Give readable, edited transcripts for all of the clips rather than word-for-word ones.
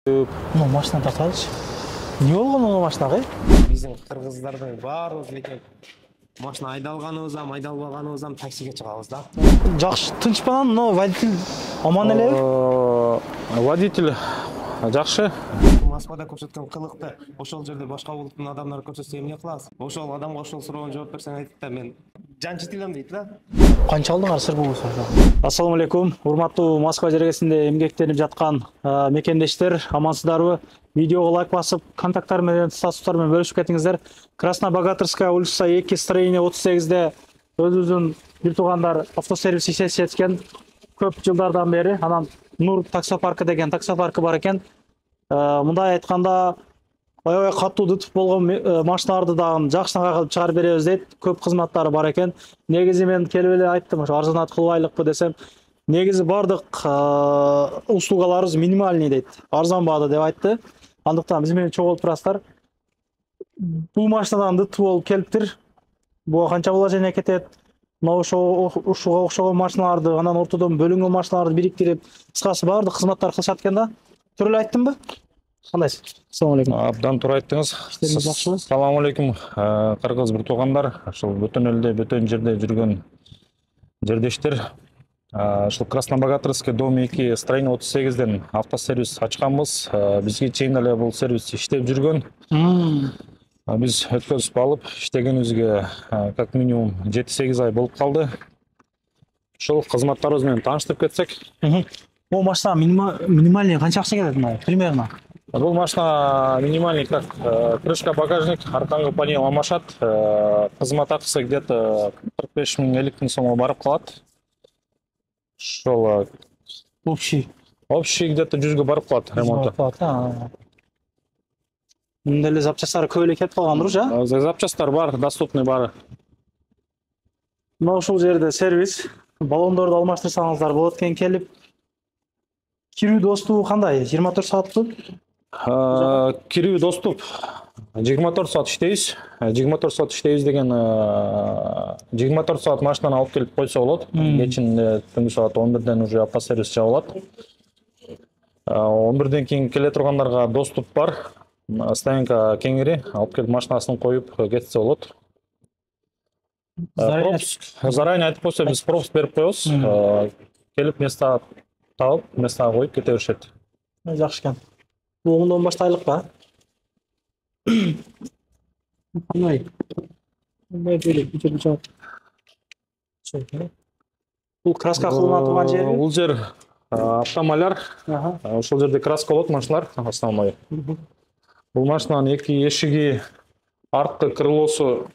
Ну, машина тарталыч. Не болгон ол машинага? Биздин кыргыздардын баарыбыз экен машина айдалганыбызам, айдалбаганыбызам таксиге чыгабыз да. Жакшы, тынч банан, но водитель аман элеби? Водитель жакшы. Москвада көрсөткөн кылыкты ошол жерде башка улуттун адамдары көрсөтсө эмне кыласыз? Ошол адамга ошол суроого жооп берсең айтат да, мен жанчы тилем дейт да. Канча алдыңар сыр болсо. Ассаламу алейкум. Урматтуу Москва жергесинде эмгектенип жаткан мекендештер, амансыздарбы? Видеого лайк басып, контакттар менен, статустар менен бөлүшүп кетиңиздер. Краснобогатырская улица 2, строение 38-де өзүбүздүн бир туугандар автосервис ишечип эткен көп жылдардан бери. Анан Нур таксопаркы деген таксопаркы бар экен. Мындай айтканда аябай катуу дытып болгон машиналарды дагы жакшыдан кылып чыгарып беребиз дейт. Көп кызматтары бар экен. Негизи мен келип эле айттым, ошо арзанат кылбайлыкпы десем, негизи бардык услугаларыбыз минимальный дейт. Арзан баада деп айтты. Андыктан биз менен чогулуп турасыздар. Бул машинадан дытып болуп келиптир. Буга канча вложение кетет? Ушуга окшогон машиналарды, анан ортодон бөлүнгөн машиналарды бириктирип, кыскасы бардык кызматтар кылышат экен да. Туура эле айттымбы? Кандайсыз? Ассаламу алейкум. Абдан туура айттыңыз. Иштериңиз жакшыбы? Ассаламу алейкум. Кыргыз бир туугандар, ошол бүтүн элде, бүтүн жерде жүргөн жердештер. Ошол Краснобогатырский дом 2, строение 38-ден автосервис ачканбыз. Бизге чейин эле бул сервис иштеп жүргөн. Биз өткөзүп алып, иштегенибизге как минимум 7-8 ай болуп калды. Ошол кызматтарыбыз менен тааныштырып кетсек. Бул машина минимальный канча акча кетет мына примерно? Бул машина минимальный как крышка багажник, арканга панель алмашат. Кызмат акысы где-то 45 000 50 000 сомго барып калат. Ошол Общий где-то 100 барып калат ремонту. Мында эле запчасттары көп эле кетип калгандыр жа? Запчасттар бар, доступный бары. Мына ушул жерде сервис, баллондорду алмаштырсаңыздар болот экен келип. Кирүү доступу кандай? 24 сааттуу? Кирүү доступ 24 саат иштейбиз. 24 саат иштейбиз деген 24 саат машинаны алып келип койсо болот. Кечинде түнкү саат 11ден уже автосервис жабылат. 11ден кийин келе тургандарга доступ бар. Стоянка кеңири, алып келип машинасын коюп кетсе болот. Заранее айтып койсо биз пропуск берип коебуз. Келип место табып, местага коюп кете беришет. Жакшы экен. Оңдон баштайлык ба? Кандай? Бул краска кылына турган жерби? Бул жер автомаляр. Ошол жерде краска болот машиналар основной. Бул машинанын эки эшиги, арткы крылосу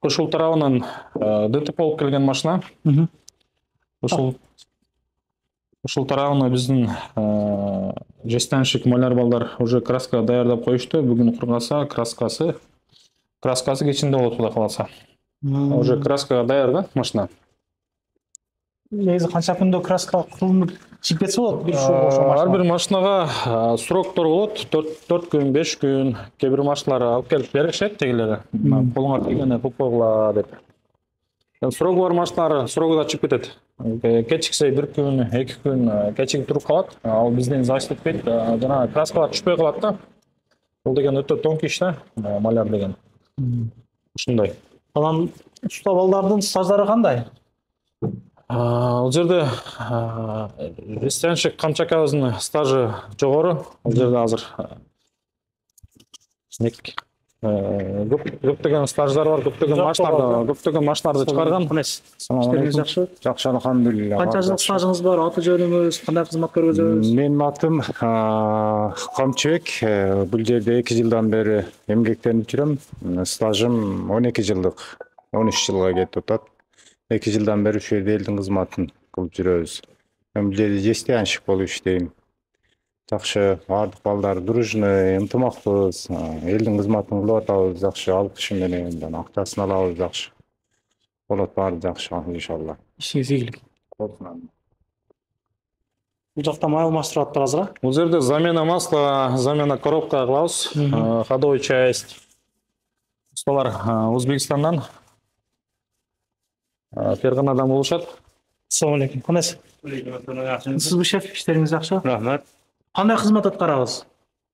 ушул тарабынан ДТП болуп келген машина. Ушул тарабына биздин жестанщик маляр балдар уже краска даярдап коюшту. Бүгүн кургаса краскасы кечинде болот кудай кааласа. Уже краска даяр да машина. Негизи канча күндө краска кылынып чыгып кетсе болот? Ар бир машинага сроктор болот. 4 күн, 5 күн. Кээ бир машиналар алып келип беришет тегилери. Колуңа тийгенде кылып койгула деп. Срогу бар машиналар срогуда чыгып кетет. Кечиксе 1 күн, 2 күн кечигип туруп калат. Ал бизден зависит этпейт. Жана краскалар түшпөй калат да. Бул деген өтө тонкий иш да, маляр деген. Ушундай. Анан уста балдардын стаждары кандай? Ал жерде жестанщик камчакабыздын стажы жогору. Ал жерде азыр көптөгөн стаждар бар, көптөгөн машиналарды чыгарган. Иштериңиз жакшы? Жакшы, алхамдулилла. Канча жыл стажыңыз бар? Аты жөнүңүз, кандай кызмат көргөзөбүз? Менин атым Камчыбек. Бул жерде 2 жылдан бери эмгектенип жүрөм. Стажым 12 жылдык, 13 жылга кетип атат. 2 жылдан бери ушул жерде элдин кызматын кылып жүрөбүз. Мен бул жерде жестанщик болуп иштейм. Жакшы, бардык балдар дружный, ынтымактуубуз. Элдин кызматын кылып атабыз, жакшы алкышы менен, акчасын алабыз, жакшы. Болот, баары жакшы иншалла. Ишиңиз ийгилик. Болсун. Бул жакта май алмаштырып атат азыр. Бул жерде замена масла, замена коробка кылабыз. Ходовой часть. Усталар Өзбекстандан, Ферганадан болушат. Assalamu alaikum. Кандайсыз? Сизби шеф, иштериңиз жакшы? Рахмат. Кандай кызмат аткарабыз?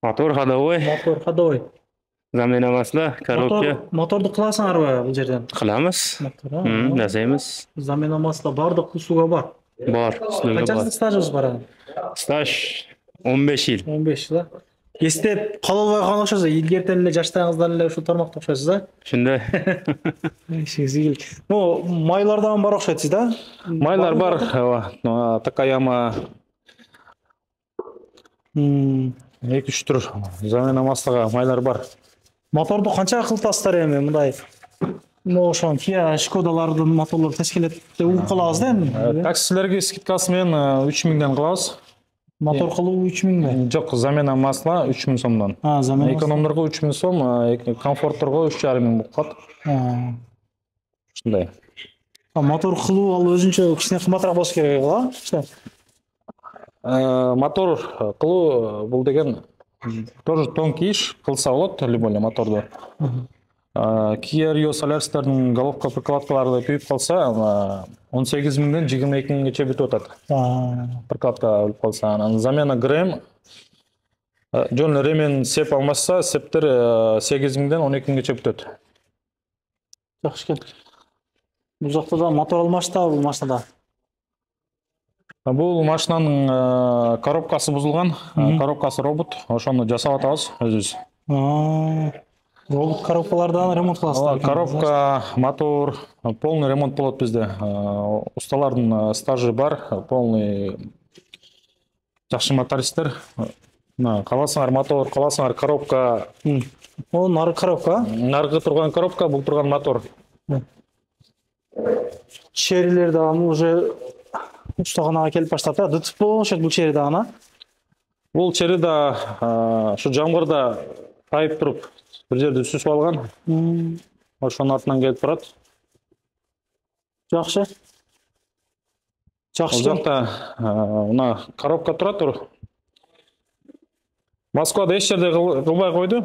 Мотор ходовой, Мотор ходовой. замена масла, коробка Моторду кыласыңарбы бул жерден? кылабыз. Мотор, Жасайбыз. замена масла бардык услуга бар. Бар, услуга Канча бар. стажыбыз бар? Стаж 15 жыл. 15 жыл. Эстеп кала албай калган окшойсуз. Илгертен эле жаштарыңыздан эле ушул тармакта окшойсуз, а? Ушундай. Ну, майлардан бар окшойт да? Майлар бар, Такаяма 2-3 түр замена маслага майлар бар. Моторду канча кылтасыздар эми мындай? Ошон Kia, Шкодалардын моторлору тескелет деп угуп калабыз да эми. Таксилерге скидкасы менен 3000ден кылабыз. Мотор кылуу 3000 Жок, замена масла 3000 сомдон. замена. Экономдорго 3000 сом, комфортторго 3500 болуп калат. Ушундай. Мотор кылуу ал өзүнчө кичине кымбатыраак болсо керек а? Мотор кылуу бул деген тоже тонкий иш, кылса болот любой моторду. Kia Rio Solaris'тердин головка прикладкалары күйүп калса, 18000ден 22000гече бүтүп атат. Прикладка өлүп калса, анан замена ГРМ жөн ремен сеп алмаса, септер 8000ден 12000гече бүтөт. Жакшы экен. Бул жакта да мотор алмашта бул машинада. Бул машинанын коробкасы бузулган, коробкасы робот, ошону жасап атабыз өзүбүз. Робот коробкалардан ремонт кыласыздар. Коробка, мотор, полный ремонт болот бизде. Усталардын стажы бар, полный жакшы мотористтер. Каласыңар мотор, каласыңар коробка. О, нары коробка. Наркы турган коробка, бул турган мотор. Черилер да уже устаганага келип баштады. ДТП болушат бул чери дагы. Бул чери да ушу жамгырда тайып туруп бир жерде сүзүп алган. Ошонун артынан келип турат. Жакшы. Бул Жакшы. жакта мына коробка турат. Москвада эч жерде кылбай койду.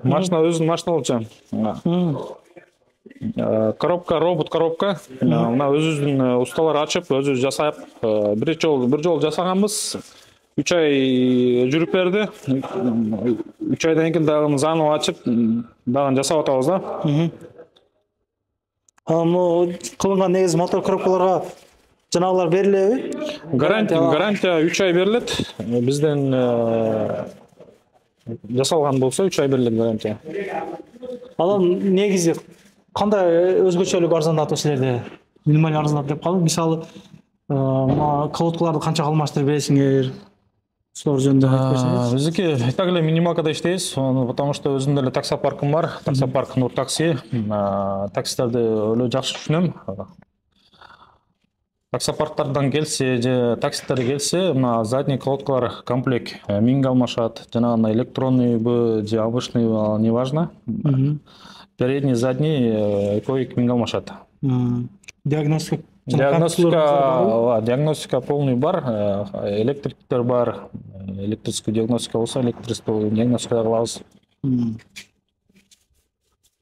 Машина өзүнүн машина болчу. Коробка, робот коробка. Мына өзүбүздүн усталар ачып, өзүбүз жасап, бир жол жасаганбыз. 3 ай жүрүп берди. 3 айдан кийин дагы заново ачып, дагы жасап атабыз да. Кылынган негизи мотор коробкаларга жанагылар берилеби? Гарантия 3 ай берилет. Бизден жасалган болсо 3 ай берилет гарантия. Анан негизи кандай өзгөчөлүк арзандатып силерде? Минималь арзандатып деп калдым. Мисалы, колодкаларды канча алмаштырып бересиңер? Сор жөнүндө айтып берсеңиз. Биздики так эле минималкада иштейбиз, потому что өзүмдө эле таксопаркым бар. Таксопарк Нур такси. Таксистерди өлө жакшы түшүнөм. Таксопарктардан келсе же такситтер келсе, мына задний колодкалар комплект 1000 алмашат. Жанагы электронныйбы же обычныйбы, неважно. Передний, задний по 2000 алмашат. Диагностика полный бар, электриктер бар, электрическая диагностика болсо, электрическая диагностика кылабыз.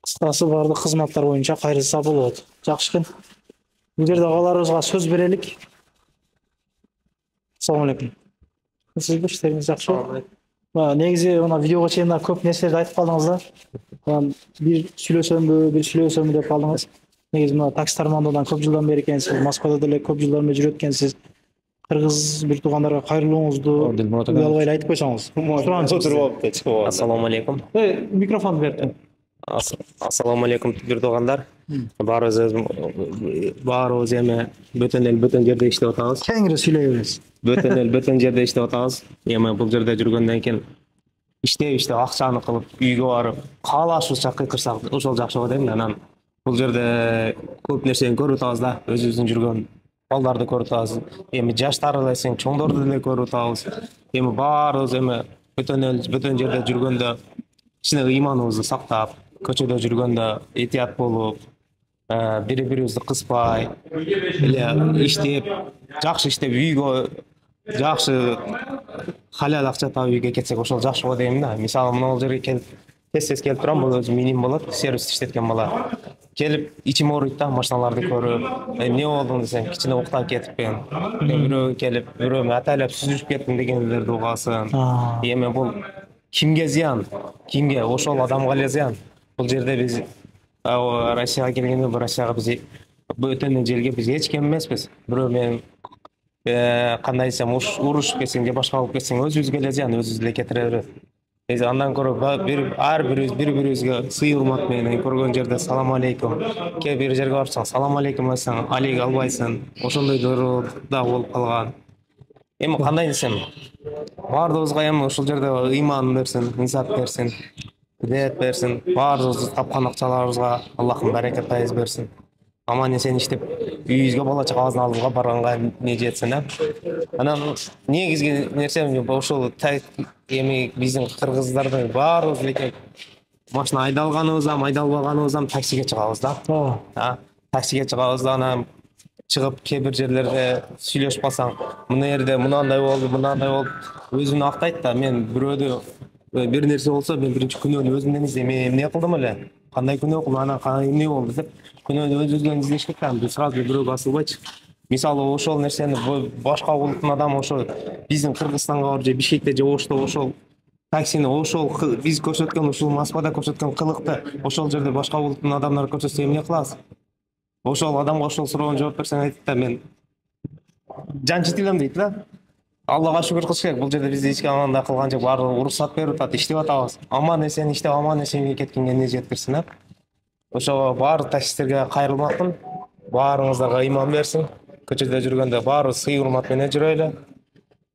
Кыскасы бардык кызматтар боюнча кайрылса болот. Жакшы экен. Бул жерде агаларыбызга сөз берелик. Assalamu alaikum. Сизби иштериңиз жакшы? Негизи мына видеого чейин көп нерселерди айтып калдыңыз да. Бир сүйлөсөмбү деп калдыңыз. Негизи мына такси тармагынан көп жылдан бери экенсиз, Москвада деле көп жылдан бери жүрөт экенсиз. Кыргыз бир туугандарга кайрылууңузду албай эле айтып койсоңуз. Ассаламу алейкум. Микрофон берди. Ассаламу алейкум туугандар. Баарыбыз эми бүтүн жерде иштеп атабыз. Кеңири сүйлөйбүз. Бүтүн жерде иштеп атабыз. Эми бул жерде жүргөндөн кийин иштеп акчаны кылып үйгө барып каалашыбызча кыйкырсак ошол жакшы болот дейм. Анан бул жерде көп нерсени көрүп атабыз да, өзүбүздүн жүргөн балдарды көрүп атабыз. Эми жаштар элесин, чоңдорду деле көрүп атабыз. Эми баарыбыз эми бүтүн жерде жүргөндө кичине ыйманыбызды сактап, көчөдө жүргөндө этият болуп, бири-бирибизди кыспай, эле иштеп, жакшы иштеп үйгө жакшы халал акча таап үйгө кетсек ошол жакшы болот дейм да. Мисалы, мына жерге келип тез келип турам, бул өзү миним болот, сервис иштеткен бала. келип ичим ооруйт да машиналарды көрүп, эмне болду десем, кичине уктап кетиппин. Бирөө келип, бирөө атайлап сүзүп кеттим дегендерди угасын. Эми бул кимге зыян? Кимге? Ошол адамга эле зыян. Бул жерде биз Россияга келгенде, бул Россияга биз өтөн жерге биз эч кем эмеспиз. Бирөө менен кандай десем, урушуп кетсең же башка болуп кетсең, өзүбүзгө эле зыян, өзүбүз эле кетире берет. Андан көрө ар бирибизге сый урмат менен көргөн жерде салам алейкум. Кээ бир жерге барсаң, салам алейкум айтсаң, алейк албайсың. Ошондойдор да болуп калган. Эми кандай десем, баардыгыбызга эми ушул жерде ыйман берсин, инсап берсин, идеят берсин. Баардыгыбыз тапкан акчаларыбызга Аллахым баракат пайыз берсин. Аман эсен иштеп, үйүбүзгө бала чагабыздын алдыбызга барганга не жетсин, Анан негизги нерсе ошол эми биздин кыргыздардын баарыбыз элеке машина айдалбаганыбыздан таксиге чыгабыз да. Таксиге чыгабыз да, анан чыгып кээ бир жерлерде сүйлөшүп калсаң, мына жерде мындай болду, өзүн актайт да. Мен бирөөдө бир нерсе болсо, мен биринчи күнөөнү өзүмдөн издейм. Мен эмне кылдым эле? Кандай күнөө кылдым? Анан эмне болду деп күнөөнү өзүбүздөн издеш керек да. Биз сразу бирөөгө асылбайчы. Мисалы ошол нерсени башка улуттун адамы ошо биздин Кыргызстанга барып же Бишкекте же Ошто ошол таксини ошол биз көрсөткөн ушул Москвада көрсөткөн кылыкты ошол жерде башка улуттун адамдары көрсөтсө эмне кылабыз? Ошол адамга ошол суроону жооп берсең, айтат да, мен жан жетилем дейт да. Аллага шүгүр кылыш керек. Бул жерде биз эч кандай кылган жок, баардыгы уруксат берип атат, иштеп атабыз. Аман эсен иштеп, аман эсен кеткенге эмне жеткирсин, Ошого баардык таксисттерге кайрылмакмын. Баарыңыздарга ыйман берсин. Көчөдө жүргөндө баары сый урмат менен жүрөлү.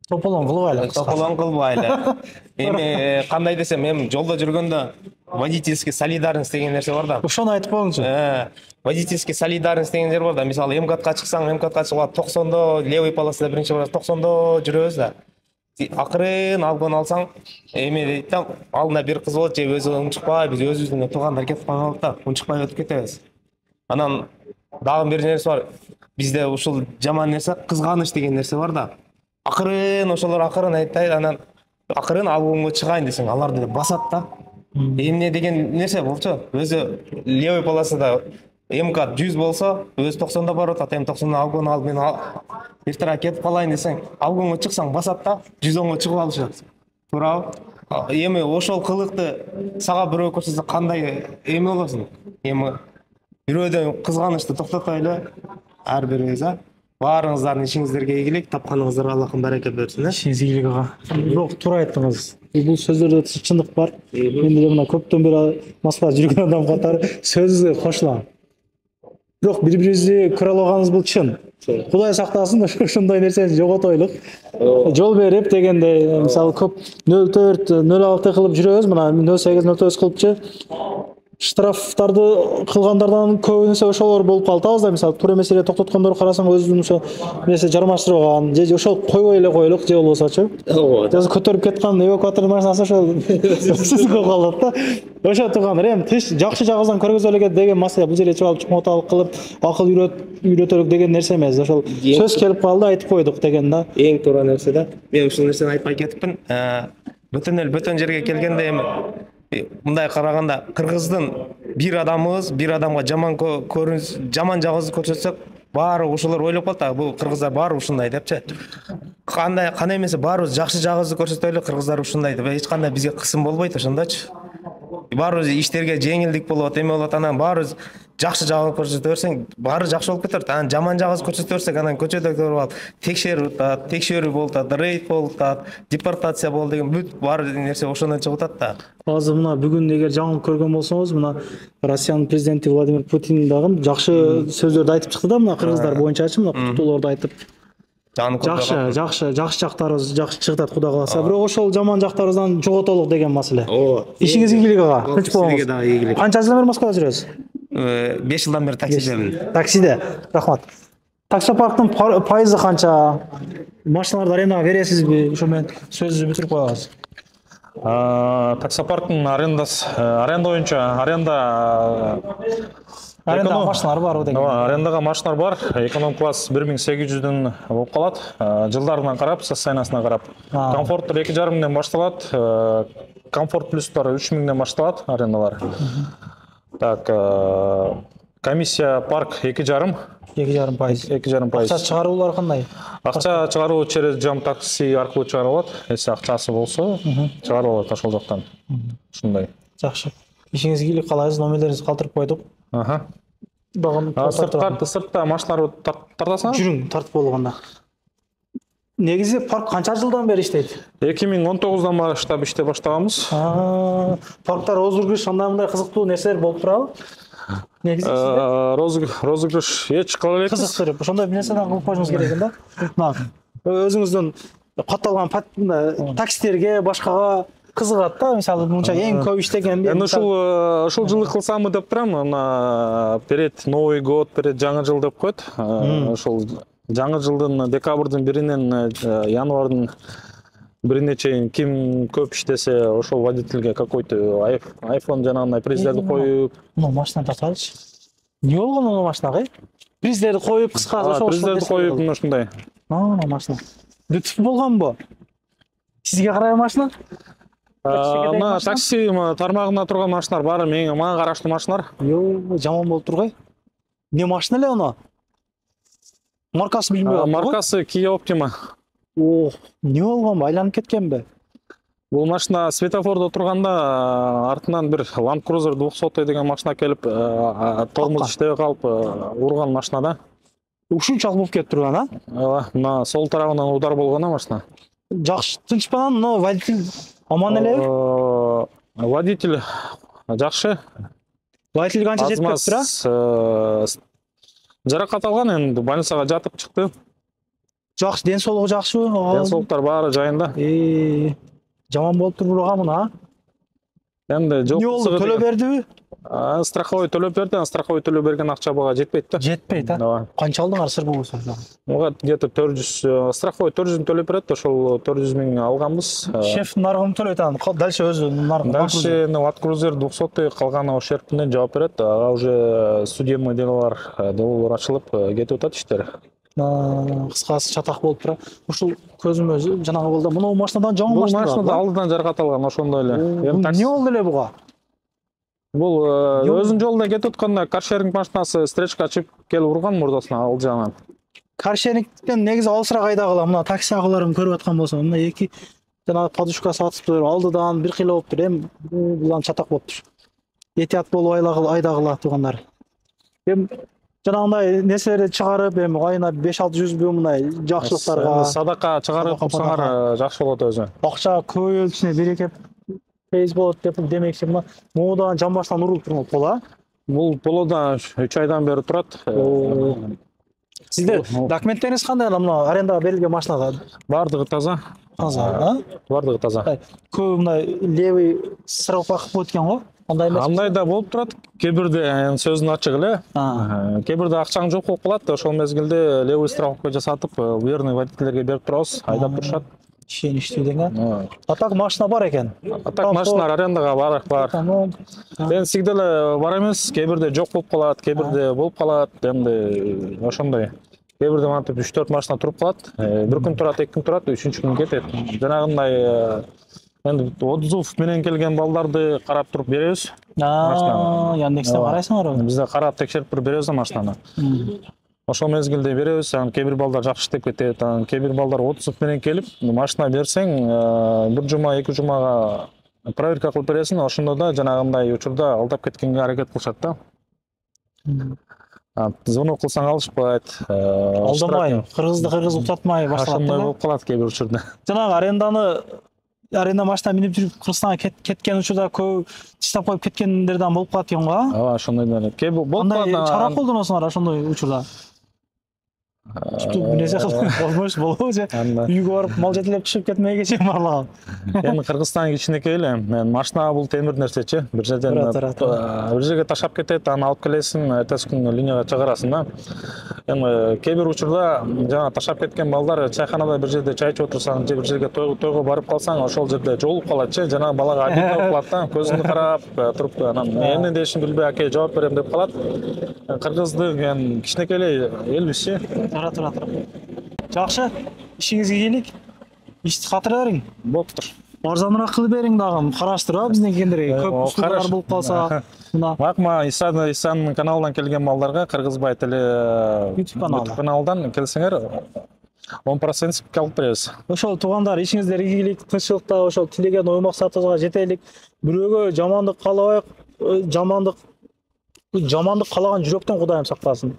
Тополоң кылбайлы. Тополоң кылбайлы. Эми кандай десем, эми жолдо жүргөндө водительский солидарность деген нерсе бар да. Ошону айтып коюңчу. Водительский солидарность деген жер бар да. Мисалы МКАДка чыксаң, МКАДка чыгып 90-до левый полосада биринчи барасың, 90-до жүрөбүз да. Акырын алгон алсаң, эми дейт да, алдына бир кыз болот, же өзү унчукпай, биз өзүбүздүн туугандар кетип калат да, унчукпай өтүп кетебиз. Анан дагы бир нерсе бар. Бизде ушул жаман нерсе кызганыч деген нерсе бар да. Акырын ошолор акырын айттай, анан акырын алгонго чыгайын десең, аларды басат да. Эмне деген нерсе болчу? Өзү левый полосада МКАД 100 болсо, өзү 90-да барып атат, эми 90-да алгон алып мен эртерээк кетип калайын десең, алгонго чыксаң басат да, 110го чыгып алышат. Туурабы? Эми ошол кылыкты сага бирөө көрсөтсө кандай эме болосуң? Эми бирөөдөн кызганычты токтотойлу, ар бирибиз, баарыңыздардын ишиңиздерге ийгилик, тапканыңыздарга Аллахым баракат берсин, Ишиңиз ийгилик ага. Бирок туура айттыңыз. Бул сөздөрдө чындык бар. Мен деле мына көптөн бери Москвада жүргөн адам катары сөзү кошулам. Бирок бири-бирибизди көрө алганыбыз бул чын. Кудай сактасын, ошондой нерсени жоготойлук. Жол берип дегенде, мисалы көп 04, 06 кылып жүрөбүз, мына 08, 09 кылыпчы. Штрафтарды кылгандардан көбүнесе ошолор болуп калат да. Мисалы туура эмес эле токтоткондор карасаң, өзүнүн ошо нерсе жармаштырган, же ошол койбой эле коелук, же болбосочу. Жазы көтөрүп кеткен эвакуатор машинасы ошол сизге калат да. Ошо туугандар, эми тыш жакшы жагыбыздан көргөзө элек деген маселе. Бул жерге чыгып чоңоталык кылып, акыл үйрөтөлүк деген нерсе эмес. Ошол сөз келип калды, айтып койдук деген да. Эң туура нерсе да. Мен ушул нерсени айтпай кетиппин. Бүтүн жерге келгенде эми мындай караганда кыргыздын бир адамыбыз бир адамга жаман жаман жагыбызды көрсөтсөк, баары ошолор ойлоп калат да, бул кыргыздар баары ушундай депчи. Кандай эмесе баарыбыз жакшы жагыбызды көрсөтөлү, кыргыздар ушундай деп эч кандай бизге кысым болбойт ошондочу. Баарыбыз иштерге жеңилдик болот, эме болот, анан баарыбыз жакшы жагын көрсөтө берсең, баары жакшы болуп кетет. Анан жаман жагыбызды көрсөтө берсек, анан көчөдө көрүп алып, текшерүү болуп атат, рейд болуп атат, депортация болду деген бүт баары нерсе ошондон чыгып атат да. Азыр мына бүгүн эгер жаңылык көргөн болсоңуз, мына Россиянын президенти Владимир Путин дагы жакшы сөздөрдү айтып чыкты да, мына кыргыздар боюнчачы, мына куттууларды айтып. Жакшы жактарыбыз жакшы чыгып атат, Кудай кааласа. Бирок ошол жаман жактарыбыздан жоготолук деген маселе. Ишиңиз ийгилик ага. Тынч болуңуз. Сизге дагы ийгилик. Канча жылдан бери Москвада жүрөсүз? 5 жылдан бери таксидемин. Таксиде. Рахмат. Таксопарктын пайызы канча? Машиналарды арендага бересизби? Ошо менен сөзүбүздү бүтүрүп коебуз. Таксопарктын аренда боюнча Арендага машиналар бар деген. Арендага машиналар бар. Эконом класс 1800дөн болуп калат. Жылдарынан карап, состояниясына карап. Комфорттор 2,5 миңден башталат. Комфорт плюстар 3 миңден башталат арендалар. Так, комиссия парк 2,5%. 2,5%. 2,5%. Акча чыгаруулар кандай? Акча чыгаруу через жам такси аркылуу чыгарылат. Эсе акчасы болсо чыгарылат ошол жактан. Ушундай. Жакшы. Ишиңизге ийгилик каалайбыз, номерлерибизди калтырып койдук. Багын Сыртта машиналар тартасыңар? жүрүң тартып болгондо. Негизи парк канча жылдан бери иштейт? 2019-дан баштап иштей баштаганбыз. Парктар розыгрыш андай мындай кызыктуу нерселер болуп турабы? Негизи Розыгрыш эч кыла элекпиз. кызыктырып, ошондой бир нерседен кылып коюшуңуз керек экен да. Өзүңүздүн катталган таксилерге, башкага кызыгат да, мисалы мынча эң көп иштеген. Эми ушул жылы кылсамбы деп турам. Мына перед Новый год, перед жаңы жыл деп коет. Ошол жаңы жылдын декабрдын 1-нен январдын 1-ине чейин ким көп иштесе, ошол водительге какой-то iPhone жанагындай призлерди коюп. Машина тарталычы. Не болгон машинага? Призлерди коюп, кыскасы ошол призлерди коюп ушундай. Машина. Лүтүп болгонбу? Сизге карай машина? Мына такси тармагында турган машиналар баары мага караштуу машиналар. Жаман болуп тургай. Не машина эле аны? Маркасы билбей калдым. Маркасы Kia Optima. Не болгонбу? Айланып кеткенби? Бул машина светофордо турганда артынан бир Land Cruiser 200 деген машина келип, тормоз иштебей калып урган машина да. Ушунчалык болуп кетип турган, а? Ооба, мына сол тарабынан удар болгон машина. Жакшы, тынчпанан, но водитель аман элеби? Водитель жакшы. Водитель канча жетпеп тура? Жаракат алган, энди больницага жатып чыкты. Жакшы, ден соолугу жакшыбы? Ден соолуктар баары жайында. Жаман болуп турган мына. Энди жок. Не болду, төлөп бердиби? Страховой төлөп берди, страховой төлөп берген акча бага жетпейт да. Жетпейт, а? Канча алдыңар сыр болбосо? Ага, где-то 400, страховой 400 төлөп берет, ошол 400 миң алганбыз. Шеф нарыгын төлөйт аны. Дальше өзү нарыгын. Дальше Land Cruiser 200 калган ошерпинен жооп берет. Ага уже судебный делолор ачылып кетип атат иштер. Кыскасы чатак болуп тура. Ушул көзүмө жанагы болду. Мына машинадан жаңы машина. Бул машинада алдыдан жаракат алган, ошондой эле. Не болду эле буга? Бул өзүнүн жолунда кетип атканда каршеринг машинасы встречка ачып келип урган мурдасына ал жагынан. Каршерингден негизи алысыраак айдагыла. Мына такси агыларын көрүп аткан болсом, мына эки жанагы подушкасы атыптыр, алдыдан бир кыйла болуптур. Эми булан чатак болуптур. Этият болуп айдагыла туугандар. Эми жанагындай нерселерди чыгарып, эми айына 5-600 миң мындай жакшылыктарга садака чыгарып курсаңар жакшы болот өзү. Акча көбөйтүшүнө берекет фейс болот деп демекчи, мына муудан жамбаштан уруп туруп кола. Бул полода 3 айдан бери турат. Сиздер документтериңиз кандай? Мына арендага берилген машинада Бардыгы таза. Таза, Бардыгы таза. Көп мындай левый срокка кылып өткөн го? Андай эмес. Андай да болуп турат. Кээ-бирде сөзүн ачык эле. Кээ-бирде акчаң жок болуп калат, ошол мезгилде левый страховка жасатып, верный водительдерге берип турабыз, айдап турушат. Иштүү деген. Атак машина бар экен. Атак машиналар арендага бар. Мен всегда эле бар эмес, кээ-бирде жок болуп калат, кээ-бирде болуп калат, эмди ошондой. Кээ-бирде мантип 3-4 машина туруп калат. Бир күн турат, 2 күн турат, 3-үнчү күн кетет. Жанагындай энди отзыв менен келген балдарды карап туруп беребиз. Яндекстен карайсыңарбы? Бизде карап текшерип туруп беребиз машинаны. Ошол мезгилде беребиз, кээ бир балдар жакшы иштеп кетет, кээ бир балдар отзыв менен келип, машина берсең, бир жума, 2 жумага проверка кылып бересиң, ошондо да жанагындай учурда алдап кеткенге аракет кылышат да. Звонок кылсаң алышпайт. Алдамай, кыргыз уктатмай башталат. Ошондой болуп калат кээ бир учурда. Жанагы аренда машина минип жүрүп Кыргызстанга кеткен учурда көп тиштеп коюп кеткендерден болуп калат экен го. Ооба, ошондой эле. Болуп калат. Кандай чара колдоносуңар ошондой учурда? Нерсе болбош болобу же? Үйгө барып мал жетелеп түшүп кетмей кече барлаган. Эми Кыргызстан кичинекей эле. Мен машина бул темир нерсечи. Бир жерге ташап кетет, аны алып келесиң, эртеси күнү линияга чыгарасың да. Эми кээ бир учурда жана ташап кеткен балдар чайханада бир жерде чай ичип отурсаң, же бир жерге тойго барып калсаң, ошол жерде жолугуп калатчы. Жана балага обидно болуп калат да, көзүңдү карап туруп, анан эмне дешин билбей, аке жооп берем деп калат. Кыргыздык эми кичинекей эле элбизчи. Тура. Жакшы, ишиңизге ийгилик. Ишти катыра бериң. Болуптур. арзаныраак кылып бериң дагы, караштырып биздикилерге көп услугалар болуп калса. Мына Макма Исанның каналынан келген малдарга Кыргызбай тили YouTube каналдан келсеңер 10% скидка алып беребиз. ошол туугандар ишиңиздер ийгилик, тынччылыкта ошол тилеген ой максатыбызга жетелик. Бирөөгө жамандык каалабайык, жамандык каалаган жүрөктөн Кудайым сактасын.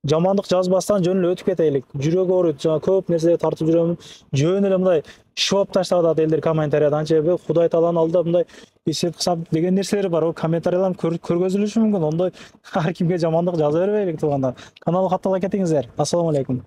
Жамандык жазбастан жөн эле өтүп кетелик. Жүрөгү ооруйт, жана көп нерселерди тартып жүрөм. Жөн эле мындай шоп таштап атат элдер комментарияда. Анча Кудай Тааланын алдында мындай эсеп кысап деген нерселер бар. О комментариялар көргөзүлүшү мүмкүн. Ондой ар кимге жамандык жаза бербейлик туугандар. Каналга каттала кетиңиздер. Ассаламу алейкум.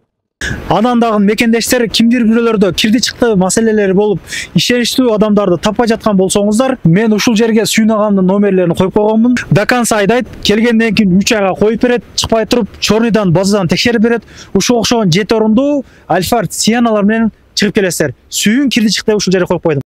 Анан дагы мекендештер кимдир бирөөлөрдө кирди чыкты маселелери болуп, ишеничтүү адамдарды таппай жаткан болсоңуздар, мен ушул жерге Сүйүн агамдын номерлерин коюп койгонмун. До конца айдайт, келгенден кийин 3 айга коюп берет, чыкпай туруп, чорныйдан базадан текшерип берет. Ушул окшогон 7 орундуу Альфард Сианалар менен чыгып келесиздер. Сүйүн кирди чыкты ушул жерге коюп койдум.